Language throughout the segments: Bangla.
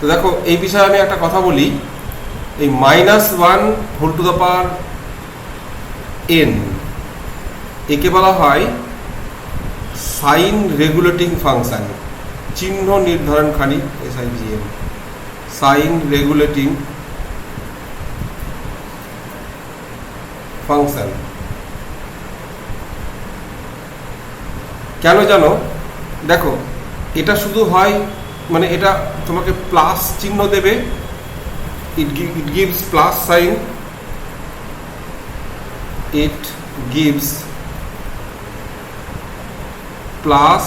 তো দেখো এই বিষয়ে আমি একটা কথা বলি, এই -1 whole to the power n একে বলা হয় সাইন রেগুলেটিং ফাংশন, চিহ্ন নির্ধারণকারী, SIGN, সাইন রেগুলেটিং ফাংশন। কেন জানো? দেখো এটা শুধু হয় মানে এটা তোমাকে প্লাস চিহ্ন দেবে, it gives plus sign, it gives plus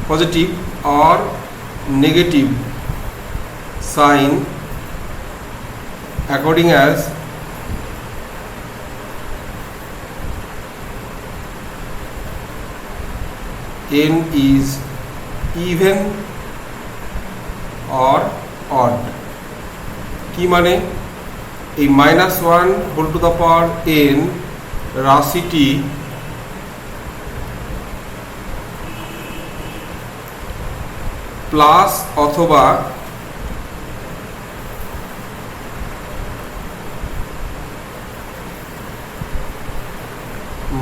positive or negative sign according as n is even or odd। কি মানে এই -1 whole to the power n রাশিটি প্লাস অথবা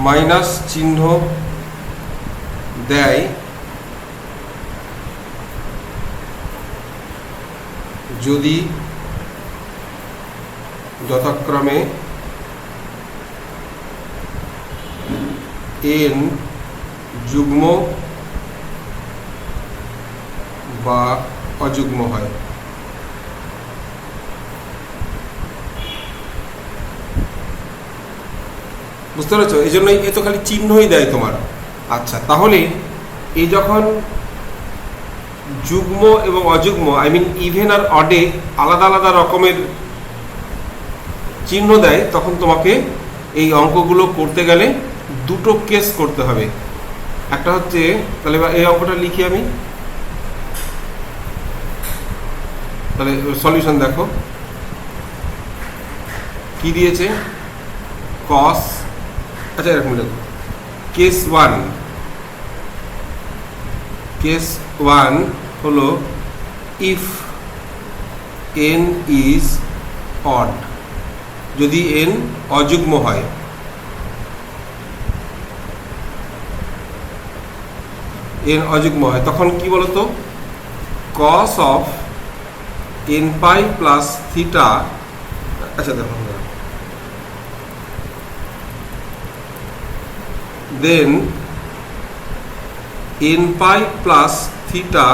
মাইনাস চিহ্ন দেয় যদি যথাক্রমে n যুগ্ম বা অযুগ্ম হয়। বুঝতে পেরেছো? এই জন্যই এ তো খালি চিহ্নই দেয় তোমার। আচ্ছা, তাহলে এই যখন যুগ্ম এবং অযুগ্ম, আই মিন ইভেন আর অডে আলাদা আলাদা রকমের চিহ্ন দেয়, তখন তোমাকে এই অঙ্কগুলো করতে গেলে দুটো কেস করতে হবে। একটা হচ্ছে, তাহলে এই অঙ্কটা লিখি আমি, তাহলে সলিউশন দেখো কি দিয়েছে। কস, আচ্ছা এরকম দেখো, কেস 1 হলো ইফ n ইজ অড, যদি n অযুগ্ম হয়। n অযুগ্ম হয় তখন কি বলতো, cos of n pi plus theta, আচ্ছা দেখো, দেন n পাই প্লাস থিটা,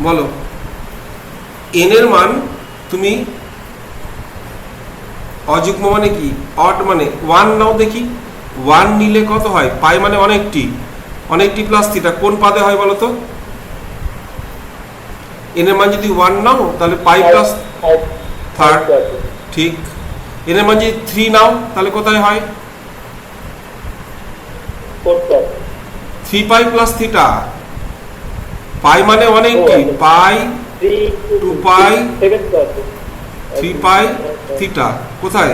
বলো n এর মান তুমি অযুগ্ম মানে কি, অড মানে 1 নাও দেখি, 1 নিলে কত হয়, পাই মানে অনেকটি প্লাস থিটা, কোন পাদে হয় বলো তো? n এর মান যদি 1 নাও তাহলে পাই প্লাস থার্ড, ঠিক। n এর মান যদি 3 নাও তাহলে কোথায় হয়? 3 পাই প্লাস থিটা, পাই মানে অনেকটি, পাই 2 পাই 3 পাই থিটা, কোথায়?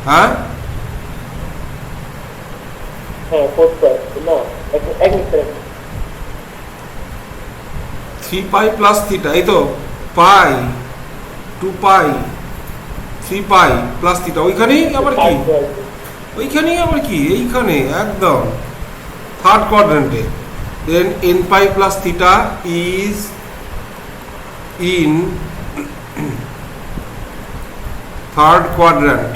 হ্যাঁ 3 পাই প্লাস থিটা, এই তো পাই 2 পাই 3 পাই প্লাস থিটা, ওইখানেই আবার কি, এইখানে একদম থার্ড কোয়াড্রেন্টে। Then n pi plus theta is in third quadrant,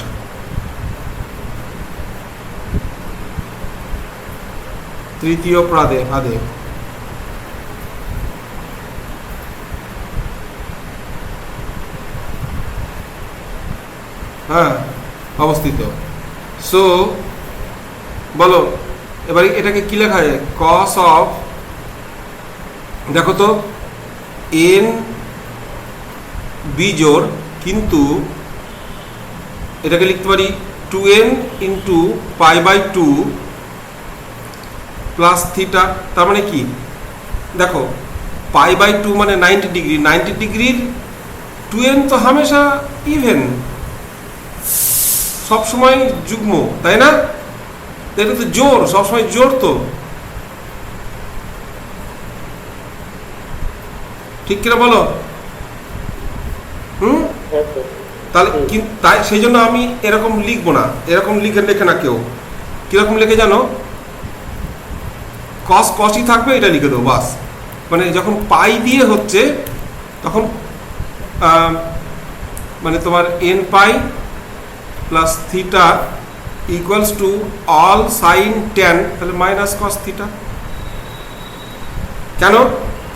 তৃতীয় পাদে। হ্যাঁ অবস্থিত। সো বলো এবারে এটাকে কি লেখা যায়, কস অফ, দেখো তো n বিজোড়, কিন্তু এটাকে লিখতে পারি 2n into pi by 2 plus theta, তার মানে কি দেখো পাই বাই 2 মানে 90 ডিগ্রি, 90 ডিগ্রির 2n তো হামেশা ইভেন, সবসময় যুগ্ম, তাই না? এটা তো জোর, সবসময় জোর তো, ঠিক কিনা বলো? তাহলে তাই সেই জন্য আমি এরকম লিখবো না, এরকম লেখে না কেউ। কিরকম লেখে জানো? কসই থাকবে, এটা লিখে দেবো বাস। মানে যখন পাই দিয়ে হচ্ছে তখন মানে তোমার n pi plus theta equals to all sine tan, তাহলে মাইনাস কস থিটা। কেন?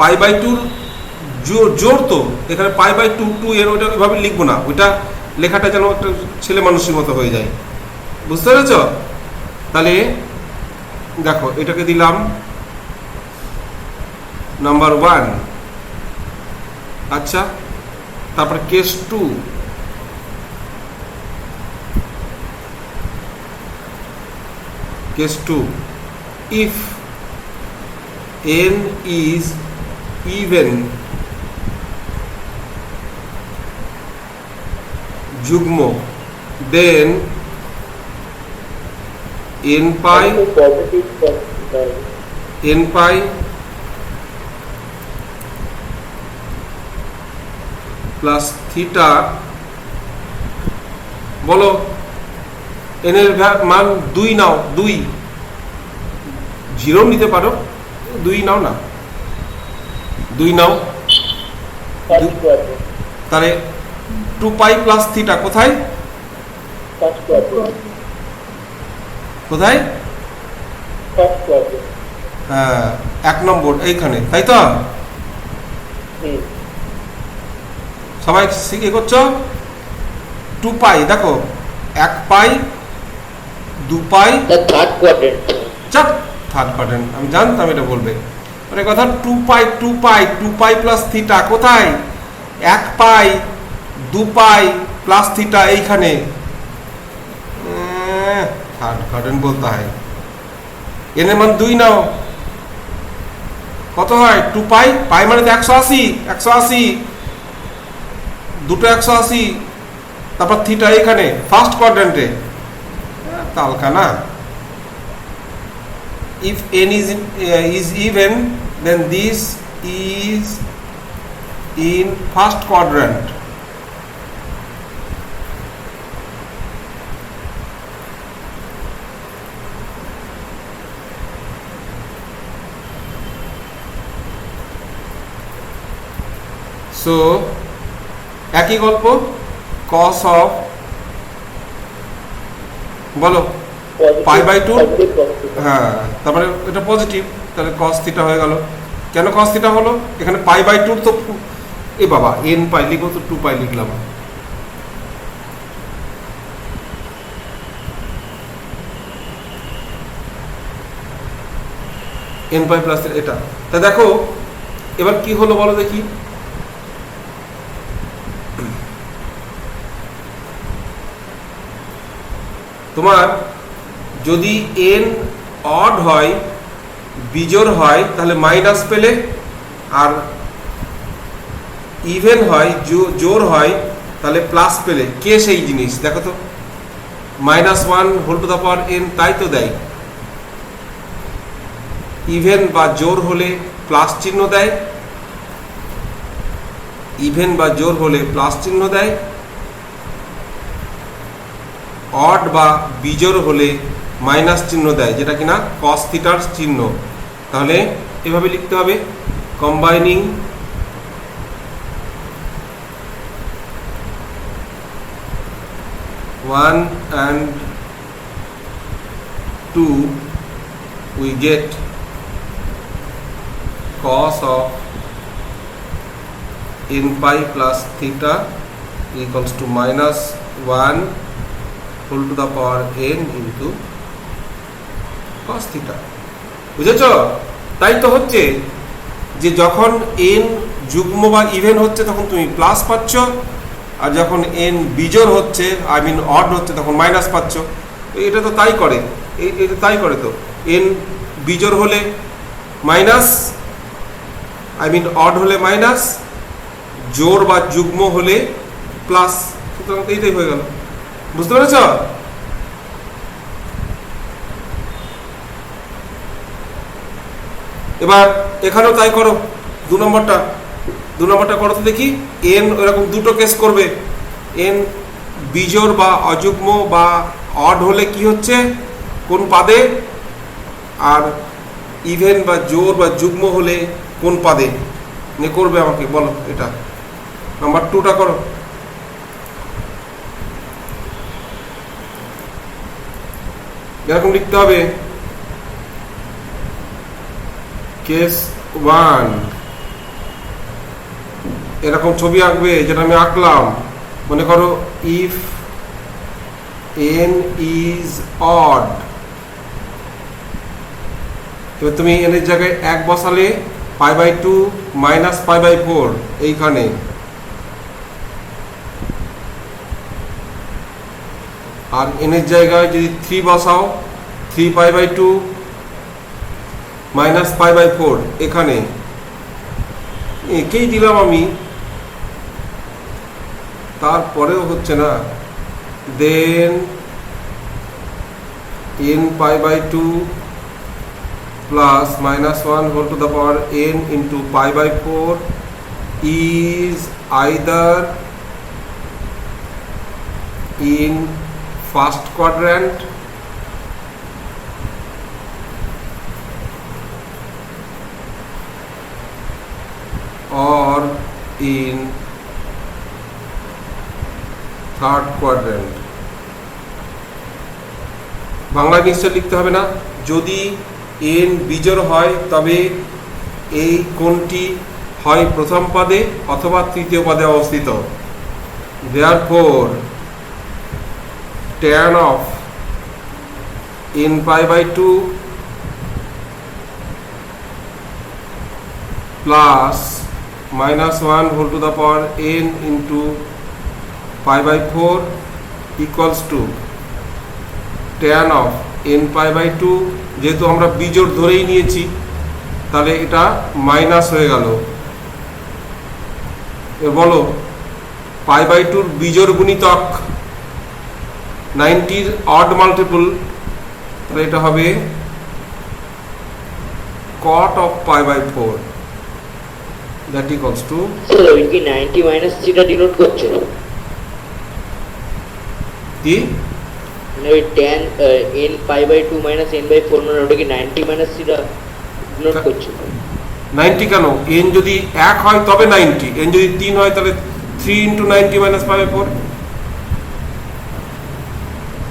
পাই বাই টুর জোর তো, এখানে পাই বাই টু টু এর ওইটা ওইভাবে লিখবো না, ওইটা লেখাটা যেন একটা ছেলে মানুষের মতো হয়ে যায়, বুঝতে পেরেছ? তাহলে দেখো এটাকে দিলাম নাম্বার 1। আচ্ছা, তারপরে case 2, case 2, if n is even যুগ্ম, then n pi plus theta, বলো n এর মান 2 নাও, 2 0 নিতে পারো, 2 নাও না, 2 নাও। তাহলে 2 পাই প্লাস থিটা কোথায়? কোথায়? হ্যাঁ, 1 নম্বর এইখানে, তাই তো? সবাই শিখে করছো? 2 পাই, দেখো 1 পাই, 2 পাই, থার্ড কোয়াড্রেন্ট। আমি জানতাম এটা বলবে। মানে কথা 2 পাই প্লাস থিটা কোথায়? 1 পাই, 2 পাই প্লাস থিটা এইখানে। থার্ড কোয়াড্রেন্ট বলতে হয়। এর মান 2 নাও, কত হয়? 2 পাই, পাই মানে তো 180, দুটো 180, তারপর থিটা এখানে ফার্স্ট কোয়াড্রেন্টে, তালকা না। if n is even, then this is in first quadrant. So একই গল্প, cos of, বলো পাই বাই টু, হ্যাঁ তারপরে এটা পজিটিভ, তাহলে cos থিটা হয়ে গেল। কেন cos থিটা হলো? এখানে পাই বাই টুর তো এ বাবা n পাই লিখবো তো 2 পাই লিখলাম। n পাই প্লাস এটা, তা দেখো এবার কি হলো বলো দেখি। তোমার যদি n অড হয়, বিজোড় হয়, তাহলে মাইনাস পেলে, আর ইভেন হয়, জোড় হয়, তাহলে প্লাস পেলে। কে সেই জিনিস দেখো তো? -1 whole to the power n, তাই তো দেয়। ইভেন বা জোড় হলে প্লাস চিহ্ন দেয়, ইভেন বা জোড় হলে প্লাস চিহ্ন দেয়, অড বা বিজোড় হলে মাইনাস চিহ্ন দেয়, যেটা কিনা cos থিটার চিহ্ন। তাহলে এভাবে লিখতে হবে, combining one and two, we get cos of n pi plus theta equals to -1 whole to the power n into cos theta। বুঝেছ? তাই তো হচ্ছে যে যখন n যুগ্ম বা ইভেন হচ্ছে তখন তুমি প্লাস পাচ্ছ, আর যখন n বিজোড় হচ্ছে, আই মিন অড হচ্ছে, তখন মাইনাস পাচ্ছ। এটা তো তাই করে, এটা তাই করে তো। n বিজোড় হলে মাইনাস, আই মিন অড হলে মাইনাস, জোড় বা যুগ্ম হলে প্লাস, সুতরাং এইটাই হয়ে গেল। বুঝতে পেরেছ? এবার এখানেও তাই করো, 2 নম্বরটা করো তো দেখি। এন এরকম দুটো কেস করবে, এন বিজোড় বা অযুগ্ম বা অড হলে কি হচ্ছে কোন পাদে, আর ইভেন বা জোড় বা যুগ্ম হলে কোন পাদে করবে আমাকে বলো। এটা নাম্বার 2টা করো। এরকম লিখতে হবে, কেস 1 এরকম ছবি আঁকবে যেটা আমি আঁকলাম। মনে করো ইফ n ইজ অড, এবার তুমি n এর জায়গায় 1 বসালে π/2 মাইনাস π/4 এইখানে, আর n এর জায়গায় যদি 3 বসাও 3π/2 মাইনাস π/4 এখানে, একেই দিলাম আমি, তারপরেও হচ্ছে না। দেন n π/2 plus minus 1 whole to the power n into π/4 is either in first quadrant or in third quadrant. বাংলায় নিশ্চয় লিখতে হবে না। যদি এন বিজোড় হয় তবে এই কোণটি হয় প্রথম পদে অথবা তৃতীয় পদে অবস্থিত। therefore tan of n π/2 plus minus 1 whole to the power n into π/4 equals to tan of n π/2, যেহেতু আমরা বিজোড় ধরেই নিয়েছি তাহলে এটা মাইনাস হয়ে গেল। এবার বলো π/2 বিজোড় গুণিতক 90 অড মাল্টিপল, তাহলে এটা হবে cot of π/4 that equals to, sir ওই কি 90 মাইনাস থিটা ডিনোট করছে কি মানে ওই tan n π/2 মাইনাস n/4 মানে ওটা কি 90 মাইনাস থিটা ডিনোট করছে? 90 কেন? n যদি 1 হয় তবে 90, n যদি 3 হয় তাহলে 3 into 90 minus π/4।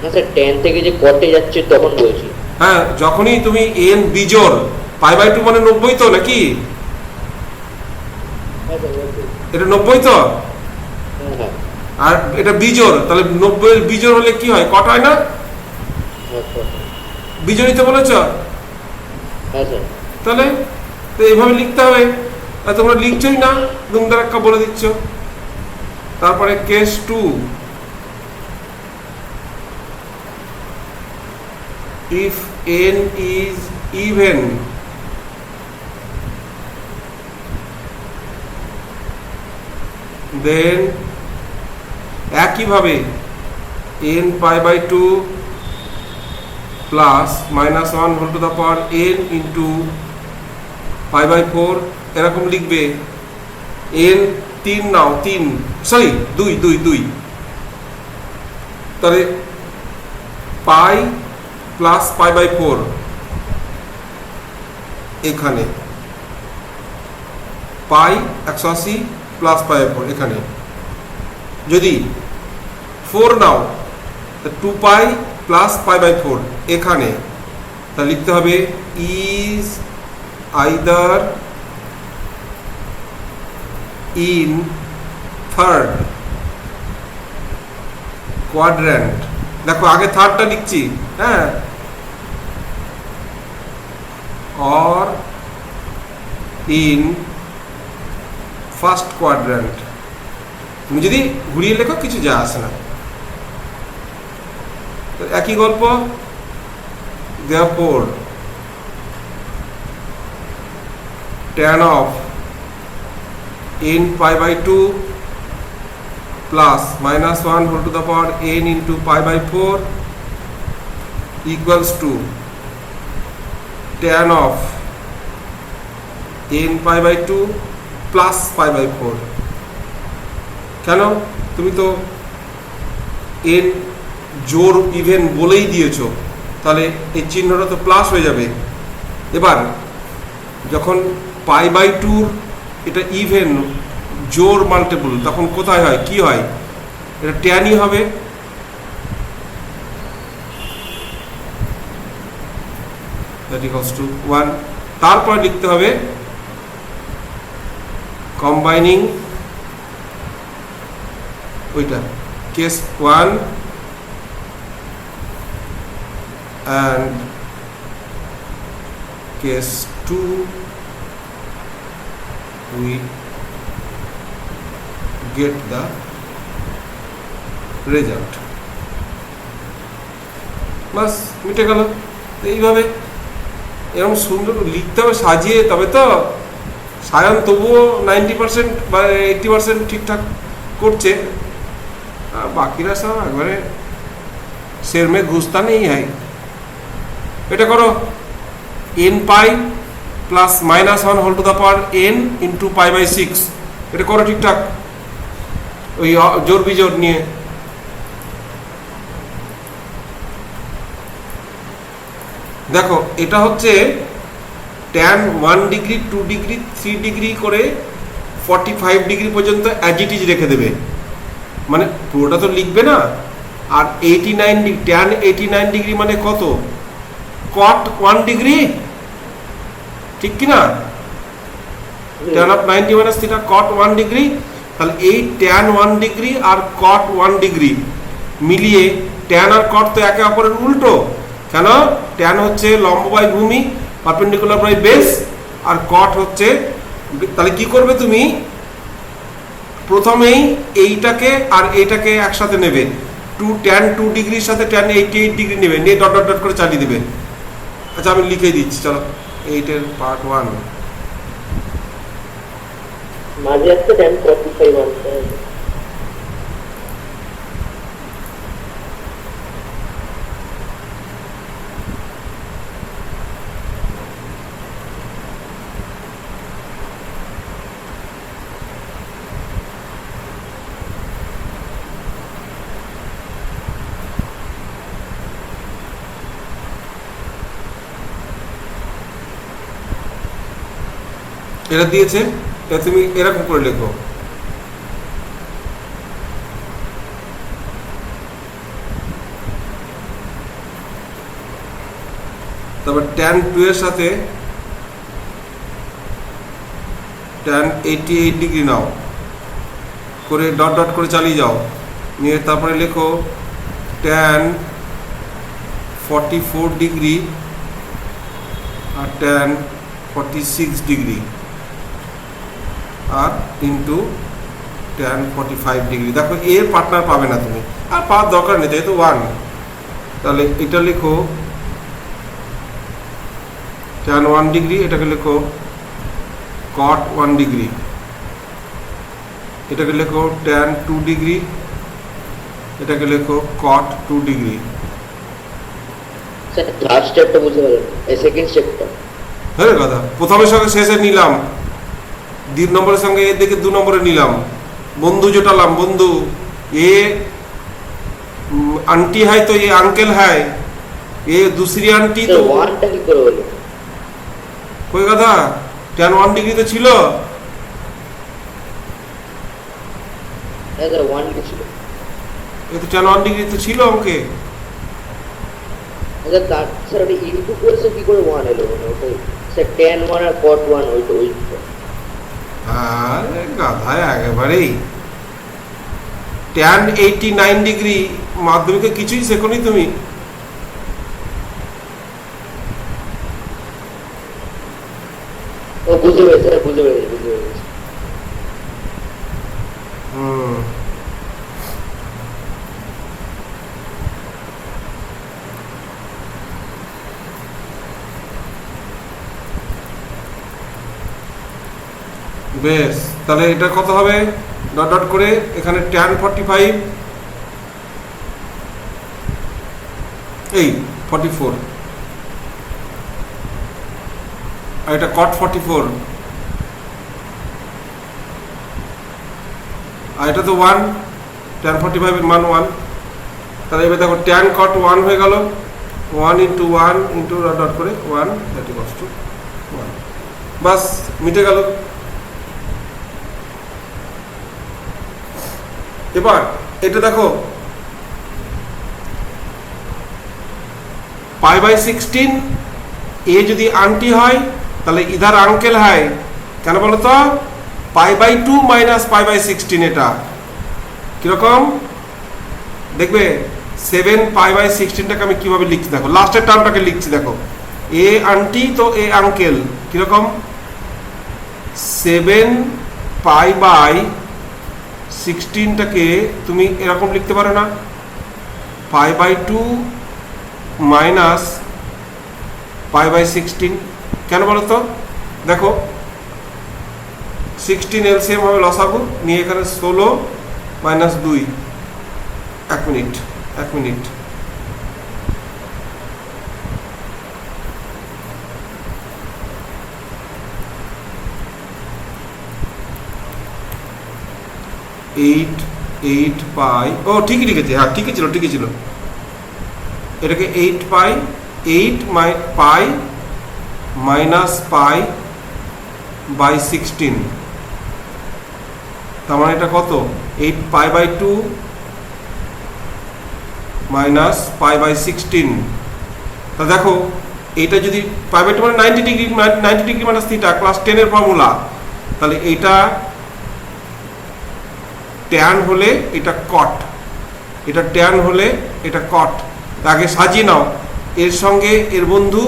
না স্যার tan থেকে যে কটে যাচ্ছে তখন বলছি। হ্যাঁ, যখনই তুমি n বিজোড় π/2 মানে 90 তো নাকি? এটা 90 তো, হ্যাঁ আর এটা বিজোড়, তাহলে 90 এর বিজোড় হলে কি হয়? কট হয় না? বিজোড়ই তো বলেছ। হ্যাঁ স্যার। তাহলে তো এইভাবে লিখতে হবে, আর তোমরা লিখছই না, দুমদারাক্কা বলে দিচ্ছ। তারপরে case 2, if n is even then একইভাবে n π/2 plus minus 1 whole to the power n into π/4 এরকম লিখবে। n 3 নাও, 3 সরি 2 তাহলে পাই প্লাস π/4 এখানে, পাই 180 প্লাস π/4 এখানে। যদি 4 নাও 2π প্লাস π/4 এখানে, তা লিখতে হবে is either in third quadrant. দেখো আগে থার্ডটা লিখছি, হ্যাঁ, অর ইন ফার্স্ট কোয়াড্র্যান্ট। তুমি যদি ঘুরিয়ে লেখো কিছু যা আসে না, একই গল্প। therefore tan of n π/2 plus minus 1 whole to the power n into π/4 equals to tan of n pi by two plus pi by four. কেন? তুমি তো এন জোর ইভেন বলেই দিয়েছো, তাহলে এই চিহ্নটা তো প্লাস হয়ে যাবে। এবার যখন পাই বাই টুর এটা ইভেন জোর মাল্টিপল, তখন কোথায় হয়, কি হয়? এটা ট্যানই হবে। That equals to 1। তারপর লিখতে হবে কম্বাইনিং ওইটা case 1 and case 2 we get the result। বাস মিটে গেল। এইভাবে এরকম সুন্দর লিখতে হবে সাজিয়ে, তবে তো সায়ন তবুও 90% বা 80% ঠিকঠাক করছে, আর বাকিরা সব একবারে शेर में घुसता नहीं है। এটা করো n pi plus minus 1 whole to the power n into pi by 6। এটা করো ঠিকঠাক, ওই জোর বিজোর নিয়ে। দেখো এটা হচ্ছে ট্যান 1 ডিগ্রি 2 ডিগ্রি 3 ডিগ্রি করে 45 ডিগ্রি পর্যন্ত অ্যাজ ইট ইজ রেখে দেবে, মানে পুরোটা তো লিখবে না। আর 89 ডিগ্রি, ট্যান 89 ডিগ্রি মানে কত? কট 1 ডিগ্রি, ঠিক কি না? Tan of 90 minus theta caught 1 degree. তাহলে এই ট্যান 1 ডিগ্রি আর কট 1 ডিগ্রি মিলিয়ে, ট্যান আর কট তো একে অপরের উল্টো। কেন? ট্যান হচ্ছে লম্ব বাই ভূমি, পারপেন্ডিকুলার বাই বেস, আর কট হচ্ছে, তাহলে কি করবে তুমি? প্রথমেই এইটাকে আর এইটাকে একসাথে নেবে, ট্যান 2 ডিগ্রির সাথে ট্যান 88 ডিগ্রি নেবে, নিয়ে ডট ডট ডট করে চালিয়ে দেবে। আচ্ছা আমি লিখে দিচ্ছি, চলো 8 এর পার্ট 1। মাঝে একটা ট্যান 45 আনতে হবে। এটা দিয়েছে, এটা তুমি এরকম করে লিখো। তারপর ট্যান 2 এর সাথে ট্যান 88 ডিগ্রি নাও, করে ডট ডট করে চালিয়ে যাও, নিয়ে তারপরে লেখো ট্যান 44 ডিগ্রি আর ট্যান 46 ডিগ্রি আর ইন্টু ট্যান 45 ডিগ্রি। দেখো এর পার্টনার পাবে না তুমি, আর পাওয়ার দরকার নেই, যেহেতু 1। তাহলে এটা লেখো ট্যান 1 ডিগ্রি, এটাকে লেখো কট 1 ডিগ্রি, এটাকে লেখো ট্যান 2 ডিগ্রি, এটাকে লেখো কট 2 ডিগ্রি। স্যার থার্ড স্টেপটা বুঝতে পারলাম, এই সেকেন্ড স্টেপটা। হ্যাঁ কথা, প্রথমের সঙ্গে শেষে নিলাম, 2 নম্বরের সঙ্গে এর দিকে 2 নম্বরে নিলাম, বন্ধু জোটালাম, বন্ধু ये आंटी है तो ये अंकल है, ये दूसरी आंटी तो ওয়ানটা কি করে হলো? कोई কথা ট্যান 1 ডিগ্রি তো ছিল, হ্যাঁ স্যার 1 কি ছিল? এই তো ট্যান 1 ডিগ্রি তো ছিল অঙ্কে। আচ্ছা তার স্যার ওটা ইনটু করেছে কি করে 1 এলো? মানে ওটাই স্যার ট্যান 1 আর কট 1 ওইটা ওইটা। আরে গাধা একেবারেই। ট্যান 89 ডিগ্রি মাধ্যমিকে কিছুই শেখোনি তুমি। ও বুঝতে পেরেছি স্যার, বুঝতে পেরেছি। বেশ, তাহলে এটা কত হবে? ডট ডট করে এখানে ট্যান 45, এই 44, আর এটা কট 44, আর এটা তো 1, tan 45 এর মান 1। তাহলে এবার দেখো tan cot 1 হয়ে গেল, 1 ইন্টু 1 ইন্টু ডট করে 1, দ্যাট ইকুয়ালস টু 1। বাস মিটে গেল। এবার এটা দেখো পাই বাই 16 এ যদি আন্টি হয় তাহলে ইধার আঙ্কেল হয়, কেন বলো তো? Pi by 2 minus pi by 16, এটা কিরকম দেখবে 7 পাই বাই 16টাকে আমি কিভাবে লিখছি দেখো, লাস্টের টার্মটাকে লিখছি দেখো, এ আন্টি তো এ আঙ্কেল কিরকম 7 পাই বাই 16টাকে তুমি এরকম লিখতে পারো না, pi by 2 minus pi by 16, কেন বলো তো? দেখো 16 এলসিএম হবে লসাগু, নিয়ে এখানে 16 মাইনাস 2, 1 মিনিট 1 মিনিট, এইট পাই, ও ঠিকই লিখেছে, হ্যাঁ ঠিকই ছিল, এটাকে 8 পাই, 8 পাই মাইনাস পাই বাই 16, তার মানে এটা কত 8 pi by 2 minus pi by 16। তা দেখো এটা যদি পাই বাই 2 মানে 90 ডিগ্রি মাইনাস থিটা, ক্লাস 10 এর ফর্মুলা, তাহলে এটা ট্যান হলে এটা কট, এটা ট্যান হলে এটা কট। আগে সাজিয়ে নাও, এর সঙ্গে এর বন্ধু,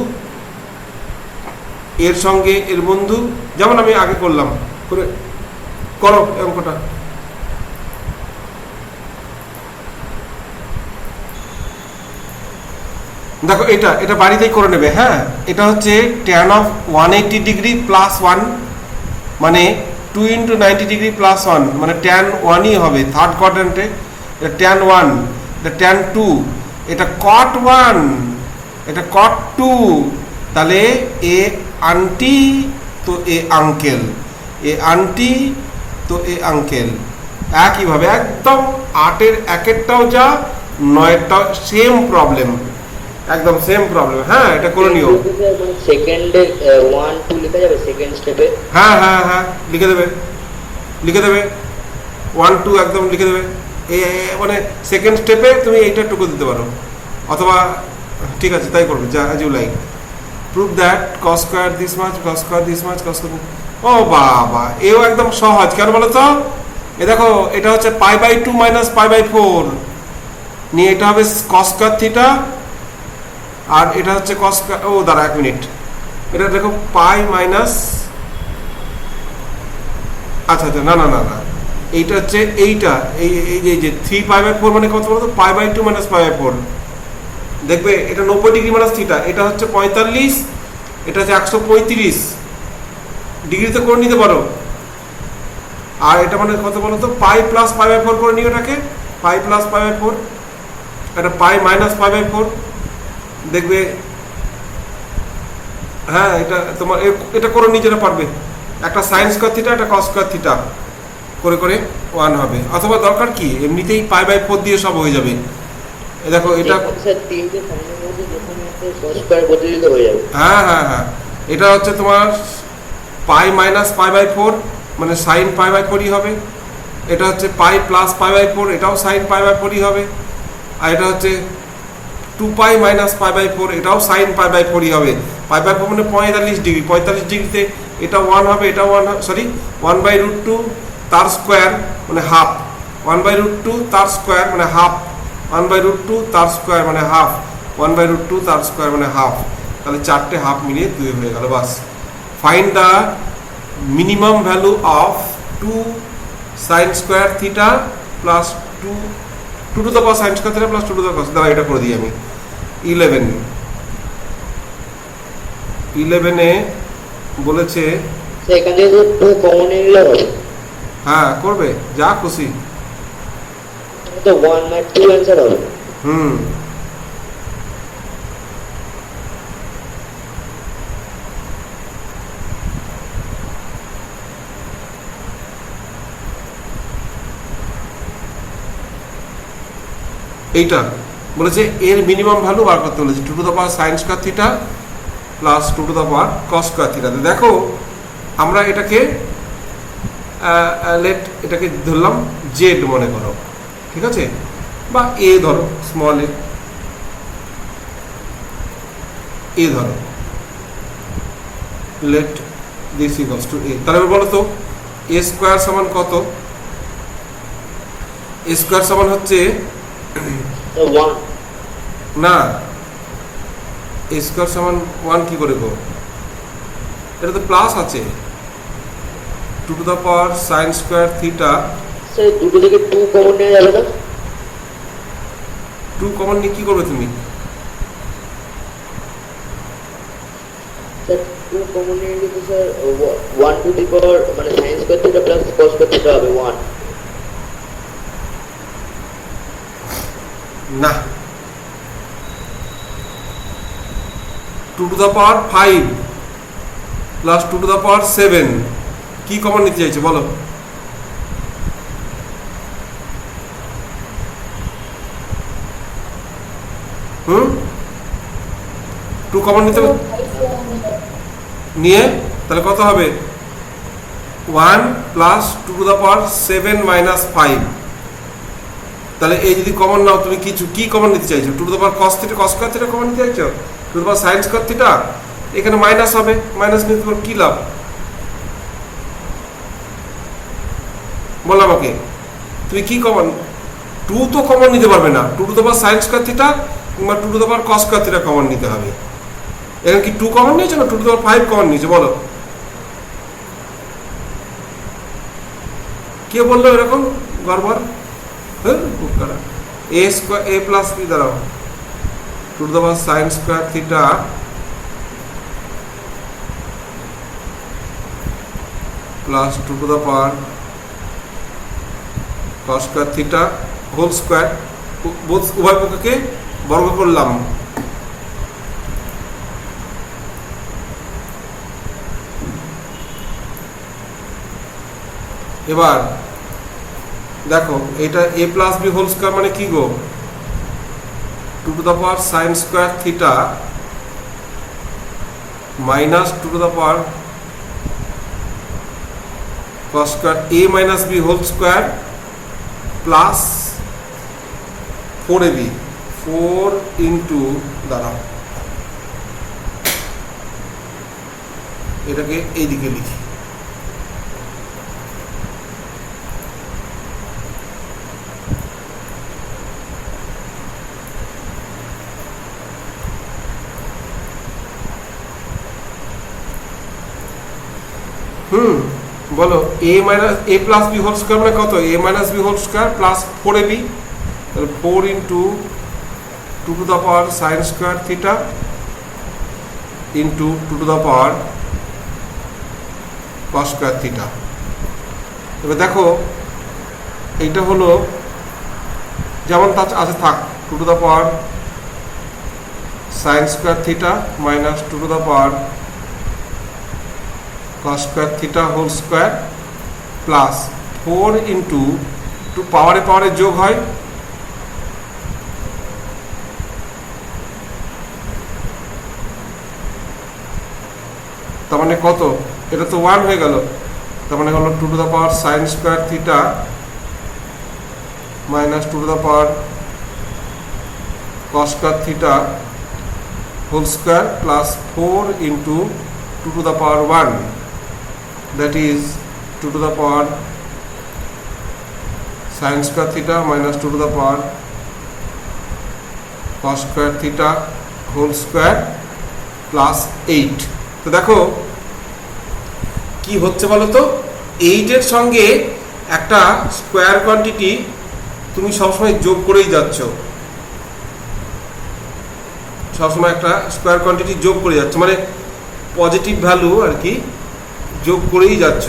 এর সঙ্গে এর বন্ধু, যেমন আমি আগে করলাম, করে করো অঙ্কটা। দেখো এটা বাড়িতেই করে নেবে, হ্যাঁ। এটা হচ্ছে ট্যান অফ 180 ডিগ্রি প্লাস 1, মানে 2 ইন্টু 90 ডিগ্রি প্লাস 1, মানে ট্যান 1ই হবে থার্ড কোয়াড্রেন্টে, এটা ট্যান 1, এটা ট্যান 2, এটা কট 1, এটা কট 2, তাহলে এ আন্টি তো এ আঙ্কেল, এ আন্টি তো এ আঙ্কেল। একইভাবে একদম 8-এর 1-এরটাও যা 9-এরটাও সেম প্রবলেম, একদম সেম প্রবলেম। হ্যাঁ এটা করে নিও। সেকেন্ডে 1 2 লেখা যাবে সেকেন্ড স্টেপে? হ্যাঁ লিখে দেবে 1 2 একদম লিখে দেবে। মানে সেকেন্ড স্টেপে তুমি এইটা টুকু দিতে পারো, অথবা ঠিক আছে তাই করবে, যা as you like. Prove that cos square this much, cos square this much, cos square, ও বাবা এও একদম সহজ, কেন বলো তো? এ দেখো এটা হচ্ছে pi by 2 minus pi by 4, নিয়ে এটা হবে cos স্কয়ার থিটা, আর এটা হচ্ছে cos স্কয়ার, ও দাঁড়া 1 মিনিট, এটা দেখো পাই মাইনাস, আচ্ছা না এইটা হচ্ছে এইটা, এই যে 3 পাই বাই 4 মানে কত বলতো? Pi by 2 minus pi by 4, দেখবে এটা 90 ডিগ্রি মাইনাস থিটা, এটা হচ্ছে 45, এটা হচ্ছে 135 ডিগ্রিতে করে নিতে পারো। আর এটা মানে কত বলো তো? পাই প্লাস পাই বাই 4 করে নিও এটাকে, পাই প্লাস পাই বাই 4, এটা পাই মাইনাস পাই বাই 4, দেখবে হ্যাঁ এটা তোমার এটা করে নিজেরা পারবে, একটা সাইন স্কয়ার থিটা, একটা কস স্কয়ার থিটা করে 1 হবে, অথবা দরকার কি এমনিতেই পাই বাই 4 দিয়ে সব হয়ে যাবে। দেখো এটা হ্যাঁ এটা হচ্ছে তোমার পাই মাইনাস পাই বাই 4, মানে সাইন পাই বাই 4ই হবে। এটা হচ্ছে পাই প্লাস পাই বাই 4, এটাও সাইন পাই বাই 4ই হবে। আর এটা হচ্ছে 2 পাই মাইনাস পাই বাই 4, এটাও সাইন পাই বাই 4ই হবে। পাই বাই 4 মানে 45 ডিগ্রি, 45 ডিগ্রিতে এটা 1 হবে, এটা 1 সরি 1/√2 তার স্কোয়ার মানে হাফ, 1/√2 তার স্কোয়ার মানে হাফ, 1/√2 তার স্কোয়ার মানে হাফ, 1/√2 তার স্কোয়ার মানে হাফ। তাহলে 4টে হাফ মিলিয়ে 2 হয়ে গেল, বাস। Find the minimum value of 2 sine square theta plus 2 to the power sine square theta plus 2 to the cos. দাঁড়া এটা করে দিই আমি। 11-এ বলেছে এখান থেকে 2 কমন নিলে হবে। হ্যাঁ করবে, যা খুশি, তো 1 আর 2 অ্যানসার হবে। এইটা বলেছে এর মিনিমাম ভ্যালু বার করতে বলেছে, 2 to the power sine square theta plus 2 to the power cos square theta. দেখো আমরা এটাকে এটাকে ধরলাম জেড মনে করো, ঠিক আছে, বা এ ধরো, স্মল এ ধরো, লেট দিস ইকুয়ালস টু এ। তাহলে বলো তো এ স্কয়ার সমান কত? এ স্কয়ার সমান হচ্ছে 1 না, এ স্কয়ার সমান 1 কি করে গো? এটা তো প্লাস আছে, 2 to the power sine square theta. Sir দুটো থেকে 2 কমন নেওয়া যাবে না? 2 কমন নিয়ে কি করবে তুমি? স্যার 2 কমন নিয়ে কিন্তু স্যার 1 টু দি পাওয়ার মানে sign square theta plus cos square theta হবে 1। না, 2 to the power 5 plus 2 to the পাওয়ার 7 কি কমন নিতে চাইছে বলো? হুম, 2 কমন নিতে নিয়ে তাহলে কত হবে? 1 plus 2 to the power 7 minus 5। তাহলে এই যদি কমন নাও তুমি কি কমন নিতে চাইছো? 2 to the power cos theta cos square theta common নিতে চাইছো? 2 to the power sine square theta, এখানে মাইনাস হবে, মাইনাস নিতে তোমার কি লাভ বলো আমাকে? তুমি কি কমন? 2 তো কমন নিতে পারবে না, 2 to the power sine square theta কিংবা 2 to the power cos square theta common নিতে হবে। এখানে কি 2 কমন নিয়েছো না 2 টু দ্য পাওয়ার 5 কমন নিয়েছো বলো? কে বললো এরকম গড়বড়? হ্যাঁ, a square a plus b দাঁড়াও, 2 to the power sine square theta plus 2 to the power cos square theta whole square, উভয় পক্ষকে বর্গ করলাম। এবার দেখো এটা a plus B whole square মানে কি গো? 2 to the power sine square theta minus 2 to the power cos square a minus B whole square plus 4ab 4 into দাঁড়াও এটাকে এইদিকে লিখি, বলো এ minus A plus B whole square মানে কত? A minus B whole square plus 4ab, তাহলে 4 into 2 to the power sine square theta into 2 to the power cos square theta. এবার দেখো এইটা হলো যেমন তা আছে থাক, 2 to the power sine square theta minus 2 to the power cos square theta whole square plus 4 into 2 পাওয়ারে যোগ হয়, তার মানে কত? এটা তো 1 হয়ে গেল, তার মানে হলো 2 to the power sine square theta minus 2 to the power cos square theta whole square plus 4 into 2 to the power 1, that is 2 to the power sin square theta minus 2 to the power cos square theta whole square plus 8। তো দেখো কি হচ্ছে বলো তো, 8 এর সঙ্গে একটা স্কোয়ার কোয়ান্টিটি তুমি সবসময় যোগ করেই যাচ্ছ, সবসময় একটা স্কোয়ার কোয়ান্টিটি যোগ করে যাচ্ছ, মানে পজিটিভ ভ্যালু আর কি যোগ করেই যাচ্ছ।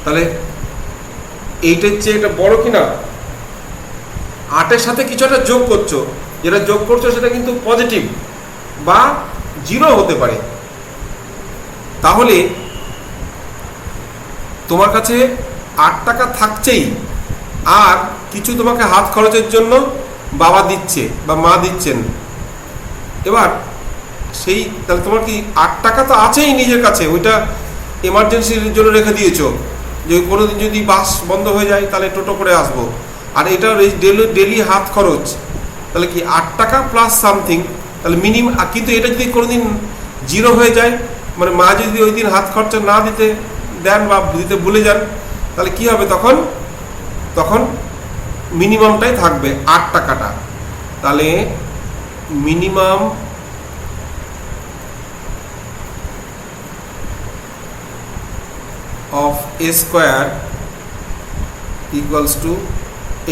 তাহলে এইটার চেয়ে এটা বড় কিনা? 8 সাথে কিছু একটা যোগ করছো, যেটা যোগ করছো সেটা কিন্তু পজিটিভ বা 0 হতে পারে। তাহলে তোমার কাছে 8 টাকা থাকছেই, আর কিছু তোমাকে হাত খরচের জন্য বাবা দিচ্ছে বা মা দিচ্ছেন। এবার সেই তাহলে তোমার কি 8 টাকা তো আছেই নিজের কাছে, ওইটা এমার্জেন্সির জন্য রেখে দিয়েছো, যে কোনো দিন যদি বাস বন্ধ হয়ে যায় তাহলে টোটো করে আসবো। আর এটা ডেলি হাত খরচ, তাহলে কি 8 টাকা প্লাস সামথিং, তাহলে মিনিমাম। কিন্তু এটা যদি কোনোদিন জিরো হয়ে যায়, মানে মা যদি ওই দিন হাত খরচা না দিতে দেন বা দিতে ভুলে যান, তাহলে কি হবে তখন? তখন মিনিমামটাই থাকবে 8 টাকাটা। তাহলে minimum of a square equals to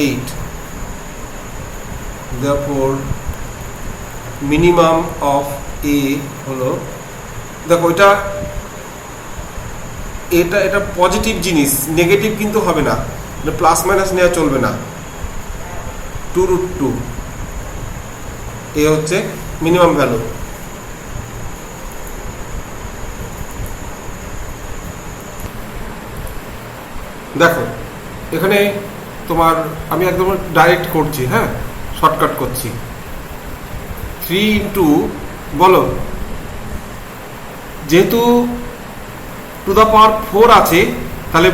8. Therefore minimum of a হলো, দেখো এটা পজিটিভ জিনিস, নেগেটিভ কিন্তু হবে না, প্লাস মাইনাস নেওয়া চলবে না। 2√2 এ হচ্ছে মিনিমাম ভ্যালু। দেখো এখানে তোমার আমি একদম ডাইরেক্ট করছি, হ্যাঁ, শর্টকাট করছি। 3 ইন্টু, বলো, যেহেতু টু দ্য পাওয়ার 4 আছে, তাহলে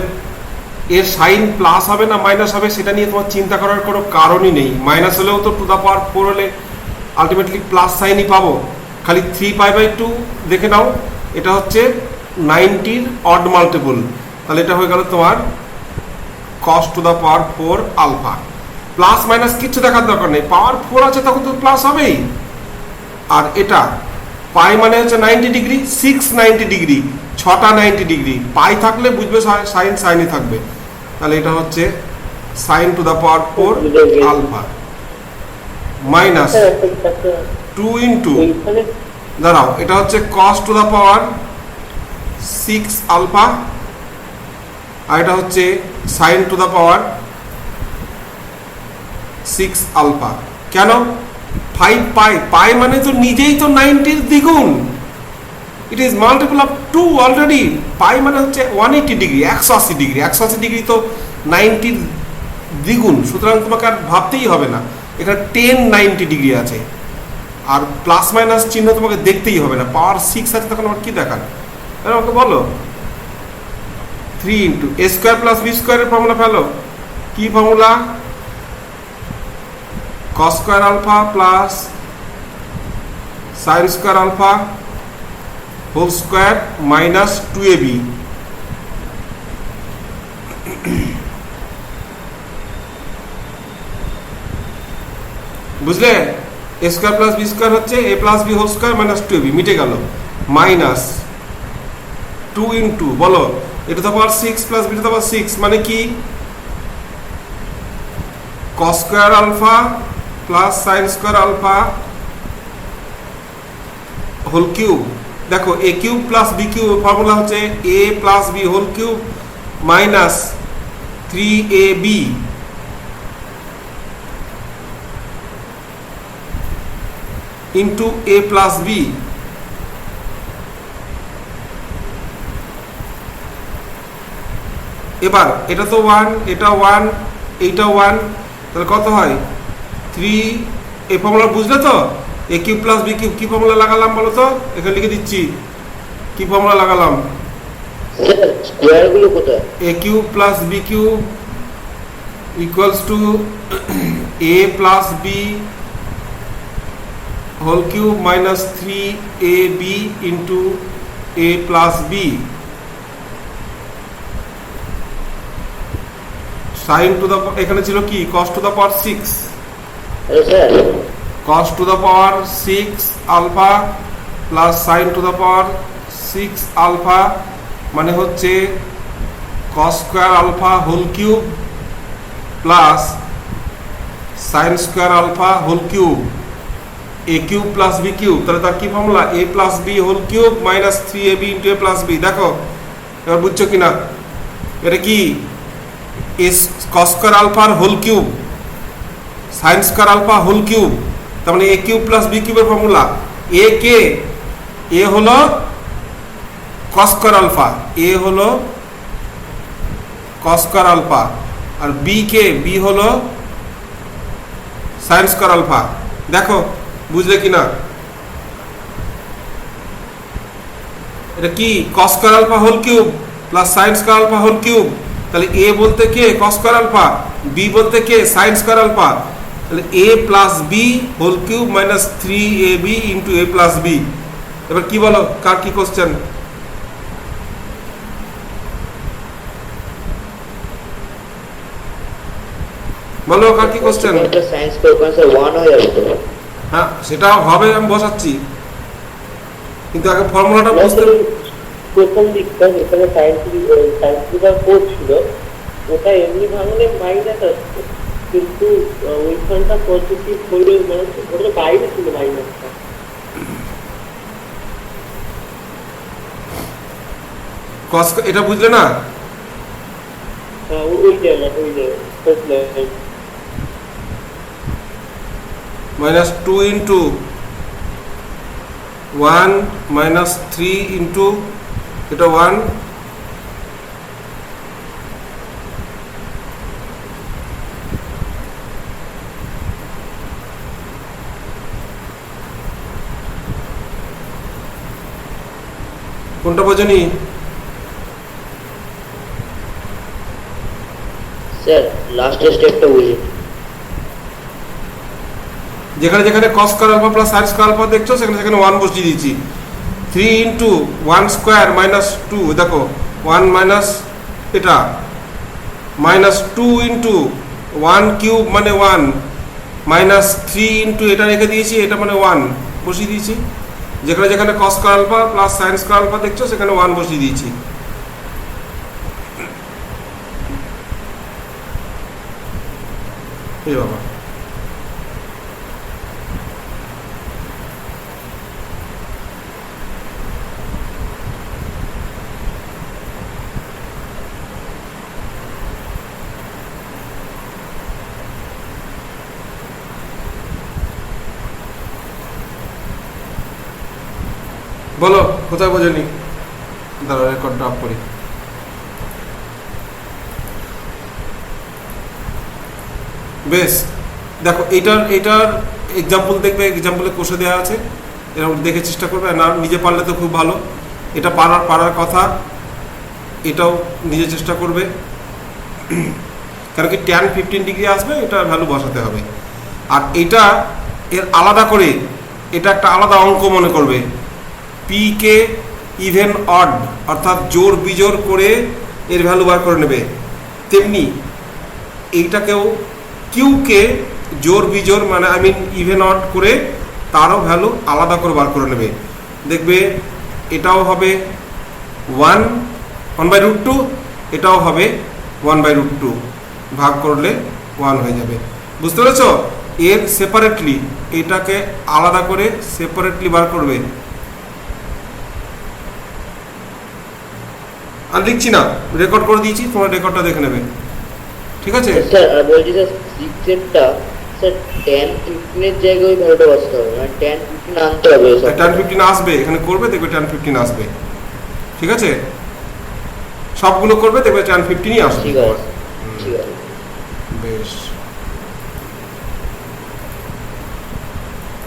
এর সাইন প্লাস হবে না মাইনাস হবে সেটা নিয়ে তোমার চিন্তা করার কোনো কারণই নেই। মাইনাস হলেও তো টু দ্য পাওয়ার 4 হলে আলটিমেটলি প্লাস সাইনই পাবো। খালি 3π/2 দেখে নাও, এটা হচ্ছে 90-র অড মাল্টিপল, তাহলে এটা হয়ে গেল তোমার cos to the power 4 alpha. Plus minus কিচ্ছু দেখার দরকার নেই, পাওয়ার 4 আছে তখন তো প্লাস হবেই। আর এটা পাই মানে হচ্ছে 90 ডিগ্রি, 690 ডিগ্রি, 6টা 90 ডিগ্রি, পাই থাকলে বুঝবে সাইন সাইনই থাকবে। তাহলে এটা হচ্ছে sine to the power 4 alpha minus 2 into, দাঁড়াও, এটা হচ্ছে cos to the power 6 alpha, আর এটা হচ্ছে sine to the power 6 alpha. কেন? 5π, পাই মানে তো নিজেই তো 90-র দ্বিগুণ, it is multiple of 2 already. Pi মানে হচ্ছে 180 ডিগ্রি, 180 ডিগ্রি, 180 ডিগ্রি তো 90-র দ্বিগুণ, সুতরাং তোমাকে আর ভাবতেই হবে না, এখানে 1090 ডিগ্রি আছে। আর প্লাস মাইনাস চিহ্ন তোমাকে দেখতেই হবে না, পাওয়ার 6 আছে তখন আমার কি দেখান, আমাকে বলো। 3 into a square plus b স্কোয়ারের ফর্মুলা ফেলো। কি formula? cos square alpha plus sine square alpha whole square minus 2ab। বুঝলে? a square plus b square হচ্ছে a plus B whole square minus 2ab, মিটে গেল। মাইনাস 2 ইন্টু, বলো, এটা তো power 6 plus b to the power 6 মানে কি? cos square alpha plus sin square alpha whole cube. দেখো a cube plus b cube formula হচ্ছে a plus b whole cube minus 3ab into a plus b। এবার এটা তো 1, এটা 1, এইটা 1, তাহলে কত হয়? 3। এই ফর্মুলা বুঝলে তো? a cube plus b cube কি ফর্মুলা লাগালাম বলো তো? এখানে লিখে দিচ্ছি কি ফর্মুলা লাগালাম। স্কয়ার গুলো কোথায়? a cube plus b cube equals to a plus b whole cube minus 3ab into a plus b sine to the, এখানে ছিল কি? cos to the power 6, cos to the power 6 alpha plus sine to the power 6 alpha মানে হচ্ছে cos square alpha whole cube plus sine square alpha whole cube a cube plus b cube. তাহলে তার কি ফর্মুলা? a plus b whole cube minus 3ab into a plus b। দেখো এবার বুঝছো কিনা? এটা কি? cos স্কয়ার আলফার whole cube sine square alpha whole cube, তার মানে a কিউব প্লাস b কিউবের ফর্মুলা। a কে? a হলো cos স্কয়ার আলফা, a হলো cos স্কয়ার আলফা, আর বি হলো সাইন স্কয়ার আলফা। দেখো বুঝলে কি না? এটা কি cos square alpha whole cube plus sine square alpha whole cube. তাহলে এ বলতে কে কস স্কয়ার আলফা, বি বলতে কে সাইন স্কয়ার আলফা। তাহলে A plus B whole cube minus 3ab into A plus B. এবার কি বলো, কার কি কোশ্চেন? বলো কার কি কোশ্চেন? সাইন স্কয়ার কোণ স্যার 1 হয়ে যাবে তো? হ্যাঁ সেটাও হবে, আমি বসাচ্ছি, কিন্তু আগে ফর্মুলাটা বুঝতে। প্রথম দিকটা যেখানে সাইন থিটার কোড ছিল ওটা এমনি ভাঙলে মাইনাস আসছে, কিন্তু ওইখানটা পজিটিভ হলে মানে ওটা বাইরে ছিল মাইনাসটা। কস এটা বুঝলে না? ওই জায়গায় মাইনাস 2 ইন্টু 1 মাইনাস 3 ইন্টু এটা 1 কোনটা বোঝেনি? স্যার লাস্টের স্টেপটা বুঝি। যেখানে যেখানে cos square alpha plus sine square alpha দেখছো সেখানে সেখানে 1 বসিয়ে দিয়েছি। 3 ইন্টু 1 স্কয়ার মাইনাস 2, দেখো 1 মাইনাস এটা মাইনাস 2 ইন্টু 1 কিউব মানে 1 মাইনাস 3 ইন্টু এটা রেখে দিয়েছি, এটা মানে 1 বসিয়ে দিয়েছি। যেখানে যেখানে cos square alpha plus sine square alpha দেখছো সেখানে 1 বসিয়ে দিয়েছি। এই বাবা, বলো কোথায় বোঝেনি? দাঁড়া রেকর্ডটা অফ করি। বেশ, দেখো এইটার এক্সাম্পল দেখবে, এক্সাম্পলে কষে দেওয়া আছে, এরকম দেখে চেষ্টা করবে। না নিজে পারলে তো খুব ভালো, এটা পারার কথা, এটাও নিজে চেষ্টা করবে। কারণ কি tan 15 ডিগ্রি আসবে, এটা ভ্যালু বসাতে হবে। আর এটা এর আলাদা করে এটা একটা আলাদা অঙ্ক মনে করবে, পি কে ইভেন অড অর্থাৎ জোর বিজোড় করে এর ভ্যালু বার করে নেবে। তেমনি এইটাকেও কিউকে জোর বিজোড় মানে ইভেন অড করে তারও ভ্যালু আলাদা করে বার করে নেবে। দেখবে এটাও হবে 1/√2, এটাও হবে 1/√2, ভাগ করলে 1 হয়ে যাবে। বুঝতে পেরেছ? এর সেপারেটলি এটাকে আলাদা করে সেপারেটলি বার করবে। আর লিখছি না, রেকর্ড করে দিয়েছি, তোমার রেকর্ডটা দেখে নেবে, ঠিক আছে? স্যার আর বলছি স্যার 6 এরটা স্যার tan 15 এর জায়গায় ওই ভ্যালুটা বসাতে হবে, মানে tan 15 আনতে হবে। tan 15 আসবে, এখানে করবে দেখবে tan 15 আসবে, ঠিক আছে? সবগুলো করবে দেখবে tan 15ই আসবে। ঠিক আছে, ঠিক আছে। বেশ।